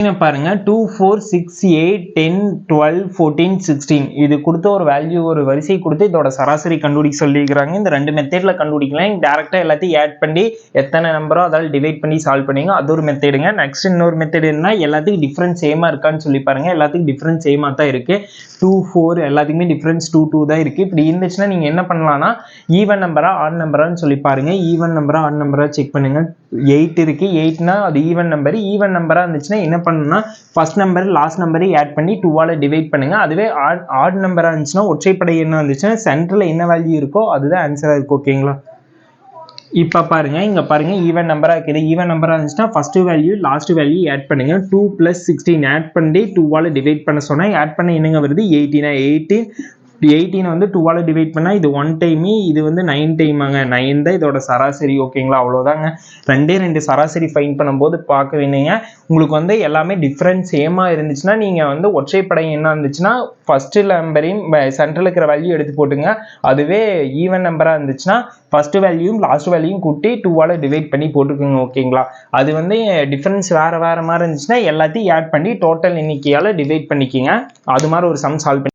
பாருங்க 2 4 6 8 10 12 14 16 இது கொடுத்த ஒரு வேல்யூ ஒரு வரிசை கொடுத்து இதோட சராசரி கண்டுபிடிக்க சொல்லியிருக்காங்க. இந்த ரெண்டு மெத்தட்ல கண்டுபிடிக்கலாம். டைரக்டா எல்லாத்தையும் ஆட் பண்ணி எத்தனை நம்பரோ அதால டிவைட் பண்ணி சால்வ் பண்ணீங்க, அது ஒரு மெத்தடுங்க. நெக்ஸ்ட் இன்னொரு மெத்தட் என்ன, எல்லாத்துக்கும் டிஃபரன்ஸ் சேமா இருக்கான்னு சொல்லி பாருங்க. எல்லாத்துக்கும் டிஃபரன்ஸ் சேமா தான் இருக்கு. 2 4 எல்லாத்துக்குமே டிஃபரன்ஸ் 2 2 தான் இருக்கு. இப்படி இருந்துச்சுன்னா நீங்க என்ன பண்ணலாம்னா ஈவன் நம்பரா ஆட் நம்பரான்னு சொல்லி பாருங்க. ஈவன் நம்பரா ஆட் நம்பரா செக் பண்ணுங்க. 8 இருக்கு. 8னா அது ஈவன் நம்பரா இருந்துச்சுன்னா என்ன பண்ணணும்னா ஃபர்ஸ்ட் நம்பர் லாஸ்ட் நம்பரை ஆட் பண்ணி 2 ஆல டிவைட் பண்ணுங்க. அதுவே ஆட் நம்பரா இருந்துச்சுன்னா ஒற்றைப்படை எண்ணா இருந்துச்சுன்னா சென்டர்ல என்ன வேல்யூ இருக்கோ அதுதான் ஆன்சரா இருக்கும். ஓகேங்களா? இப்ப பாருங்க, இங்க பாருங்க ஈவன் நம்பரா இருக்குது. ஈவன் நம்பரா இருந்துச்சுன்னா first value last value add பண்ணுங்க. 2 + 16 ஆட் பண்ணி 2 ஆல டிவைட் பண்ண சொன்னா ஆட் பண்ண என்னங்க வருது 18. 18 வந்து 2 ஆல டிவைட் பண்ணா இது 1 டைம், இது வந்து 9 டைமாங்க. 9 தான் இதோட சராசரி. ஓகேங்களா? அவ்வளவுதாங்க. ரெண்டு சராசரி ஃபைண்ட் பண்ணும்போது பார்க்க வேண்டியங்க. உங்களுக்கு வந்து எல்லாமே டிஃபரன்ஸ் சேமா இருந்துச்சுன்னா நீங்க வந்து ஒற்றைப்படை என்ன இருந்துச்சுன்னா ஃபர்ஸ்ட் நம்பரையும் சென்டர்ல இருக்கிற வேல்யூ எடுத்து போட்டுங்க. அதுவே ஈவன் நம்பரா இருந்துச்சுன்னா ஃபர்ஸ்ட் வேல்யூயும் லாஸ்ட் வேல்யூயும் கூட்டி 2 ஆல டிவைட் பண்ணி போட்டுக்கோங்க. ஓகேங்களா? அது வந்து டிஃபரன்ஸ் வேற மாதிரி இருந்துச்சுன்னா எல்லாத்தையும் ஆட் பண்ணி டோட்டல் எண்ணிக்கையால டிவைட் பண்ணிக்கோங்க. அது மாதிரி ஒரு சம் சால்வ் பண்ணி